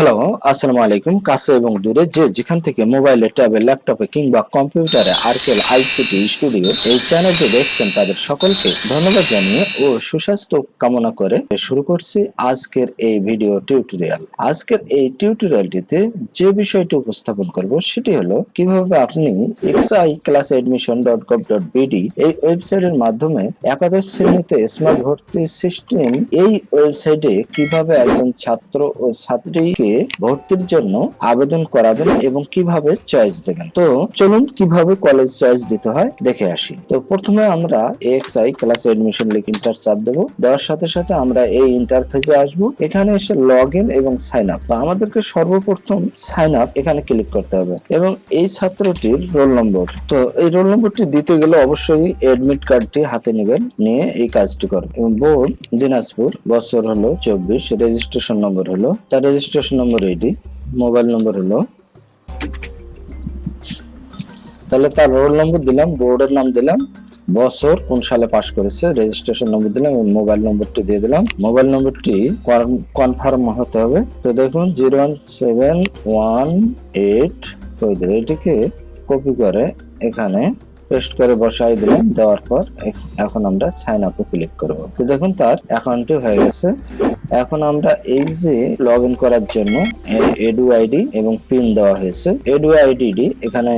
Hello, আসসালামু আলাইকুম। কাছে এবং দূরে যে যেখান থেকে মোবাইলে, ট্যাবে, ল্যাপটপে কিংবা কম্পিউটারে আরকেল আইসিটি স্টুডিও এই চ্যানেলটি দেখছেন তাদের সকলকে ধন্যবাদ জানিয়ে ও সুস্বাস্থ্য কামনা করে শুরু করছি আজকের এই ভিডিও টিউটোরিয়াল। আজকের এই টিউটোরিয়ালটিতে যে বিষয়টি উপস্থাপন করব সেটি হলো কিভাবে আপনি xiclassadmission.gov.bd এই ওয়েবসাইটের মাধ্যমে একাদশ শ্রেণীতে স্মার্ট ভর্তি সিস্টেম এই ওয়েবসাইটে কিভাবে একজন ছাত্র ও ছাত্রীকে ভর্তির জন্য আবেদন করাবেন এবং কিভাবে চয়েস দেবেন। তো চলুন কিভাবে কলেজ চয়েস দিতে হয় দেখে আসি। তো প্রথমে আমরা এক্সআই ক্লাস এডমিশন লিখে এন্টার চাপ দেব। দেওয়ার সাথে সাথে আমরা এই ইন্টারফেসে আসব। এখানে এসে লগইন এবং সাইন আপ। তো আমাদেরকে সর্বপ্রথম সাইন আপ এখানে ক্লিক করতে হবে এবং এই ছাত্রটির রোল নম্বর, তো এই রোল নম্বরটি দিতে গেলে অবশ্যই এডমিট কার্ডটি হাতে নেবেন, নিয়ে এই কাজটি করবেন। এবং বোর্ড দিনাজপুর, বছর হলো 24, রেজিস্ট্রেশন নম্বর হলো, তার রেজিস্ট্রেশন নম্বর এডি, মোবাইল নম্বর হলো, তাহলে তার রোল নম্বর দিলাম, বোর্ডের নাম দিলাম, বছর কোন সালে পাস করেছে, রেজিস্ট্রেশন নম্বর দিলাম এবং মোবাইল নম্বরটি দিয়ে দিলাম। মোবাইল নম্বরটি কনফার্ম হতে হবে। তো দেখুন 01718 এটিকে কপি করে এখানে পেস্ট করে বসাই দিলাম। দেওয়ার পর এখন আমরা সাইন আপে ক্লিক করব। তো দেখুন তার অ্যাকাউন্টটি হয়ে গেছে। এখন আমরা এই যে লগ ইন করার জন্য এডু আইডি এবং পিন দেওয়া হয়েছে, এডু আইডি এখানে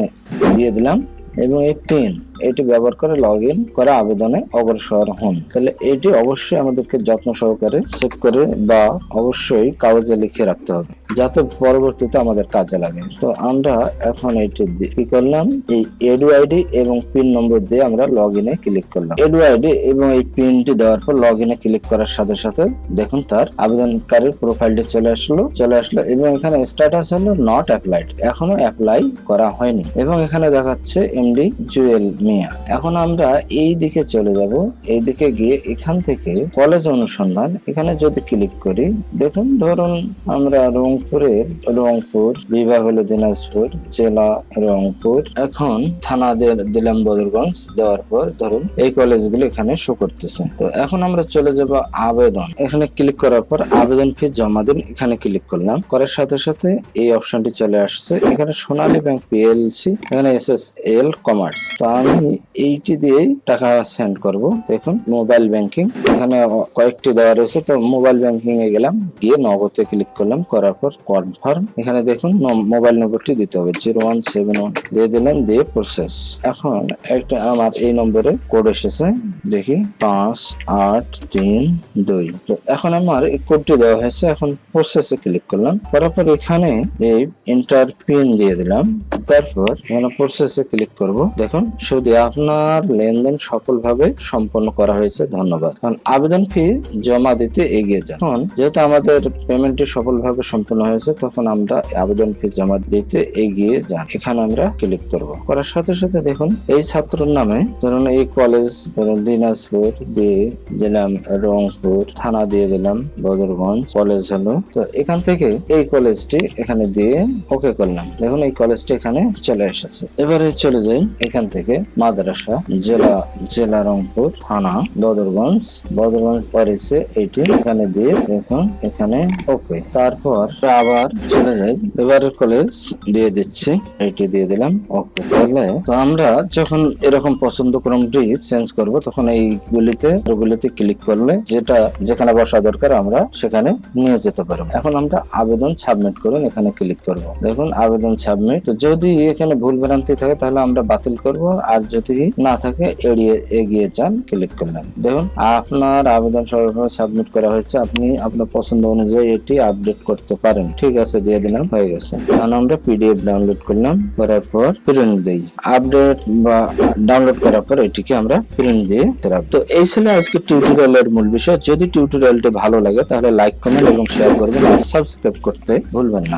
দিয়ে দিলাম এবং এই পিন এটি ব্যবহার করে লগ ইন করে আবেদনে অগ্রসর হন। তাহলে এটি অবশ্যই আমাদেরকে যত্ন সহকারে সেভ করে বা অবশ্যই কাগজে লিখে রাখতে হবে যাতে পরবর্তীতে আমাদের কাজে লাগে। তো আমরা এখন এটি কি করলাম, এই এডু আইডি এবং পিন নম্বর দিয়ে আমরা লগ ইনে ক্লিক করলাম। এডু আইডি এবং এই পিনটি দেওয়ার পর লগ ইনে ক্লিক করার সাথে সাথে দেখুন তার আবেদনকারীর প্রোফাইলটি চলে আসলো এবং এখানে স্ট্যাটাস হলো নট অ্যাপ্লাইড, এখনো অ্যাপ্লাই করা হয়নি এবং এখানে দেখাচ্ছে এমডি জুয়েল মিয়া। এখন আমরা এই দিকে চলে যাব। এই দিকে গিয়ে এখান থেকে কলেজ অনুসন্ধান এখানে যদি ক্লিক করি, দেখুন ধরুন আমরা রংপুর, বিভাগ হলো দিনাজপুর, জেলা রংপুর, এখন থানা দিলাম বদরগঞ্জ। দেওয়ার পর ধরুন এই কলেজগুলো এখানে শো করতেছে। তো এখন আমরা চলে যাব আবেদন, এখানে ক্লিক করার পর আবেদন ফি জমা দিন এখানে ক্লিক করলাম। করার সাথে সাথে এই অপশনটি চলে আসছে। এখানে সোনালী ব্যাংক পিএলসি, এখানে এসএসএল কমার্স। তো আমি এইটি দিয়ে টাকা সেন্ড করব। দেখুন মোবাইল ব্যাংকিং এখানে কয়েকটি দেওয়া রয়েছে, তো মোবাইল ব্যাংকিং এ গেলাম, গিয়ে নগদে ক্লিক করলাম। করার পর কনফার্ম, এখানে দেখুন মোবাইল নম্বরটি দিতে হবে 0171 দিয়ে দিলাম, দিয়ে প্রসেস। এখন একটা আমার এই নম্বরে কোড এসেছে, দেখি 5832। তো এখন আমার এই কোডটি দেওয়া হয়েছে, এখন প্রসেসে ক্লিক করলাম। করার পর এখানে এই এন্টার পিন দিয়ে দিলাম। তারপর এখানে প্রসেসে ক্লিক করব। দেখুন শুধু আপনার লেনদেন সফলভাবে সম্পন্ন করা হয়েছে, ধন্যবাদ। কারণ আবেদন ফি জমা দিতে এগিয়ে যান। এখন যেহেতু আমাদের পেমেন্টটি সফলভাবে সম্পন্ন হয়েছে, তখন আমরা আবেদন ফি জমা দিতে এগিয়ে যান এখানে আমরা ক্লিক করব। করার সাথে সাথে দেখুন এই ছাত্রের নামে ধরুন এই কলেজ, ধরুন দিনাজপুর দিয়ে দিলাম, রংপুর থানা দিয়ে দিলাম, বদরগঞ্জ কলেজ হলো। তো এখান থেকে এই কলেজটি এখানে দিয়ে ওকে করলাম। দেখুন এই কলেজটি এখানে চলে এসেছে। এবারে চলে যাই এখান থেকে মাদ্রাসা, জেলা রংপুর, থানা বদরগঞ্জ পড়েছে এইটি এখানে দিয়ে দেখুন এখানে ওকে। তারপর আবার চলে যাই, এবারে কলেজ দিয়ে দিচ্ছি, এইটি দিয়ে দিলাম ওকে। তাহলে তো আমরা যখন এরকম পছন্দ ক্রমটি চেঞ্জ করব, তখন এইগুলিতে ক্লিক করলে যেখানে বসা দরকার আমরা সেখানে নিয়ে যেতে পারবো। এখন আমরা আবেদন সাবমিট করুন এখানে ক্লিক করব। দেখুন আবেদন সাবমিট। যদি এখানে ভুল ভ্রান্তি থাকে তাহলে আমরা বাতিল করব, আর যদি না থাকে এগিয়ে যান ক্লিক করলাম। দেখুন আপনার আবেদন সফলভাবে সাবমিট করা হয়েছে, আপনি আপনার পছন্দ অনুযায়ী এটি আপডেট করতে পারেন। ঠিক আছে দিয়ে দিলাম, হয়ে গেছে। এখন আমরা পিডিএফ ডাউনলোড করলাম, করার পর প্রিন্ট দেই। আপডেট বা ডাউনলোড করার পর এটিকে আমরা প্রিন্ট দিয়ে রাখবো। তো এই ছিল আজকে টিউটোরিয়ালের মূল বিষয়। যদি টিউটোরিয়ালটি ভালো লাগে তাহলে লাইক, কমেন্ট এবং শেয়ার করবেন আর সাবস্ক্রাইব করতে ভুলবেন না।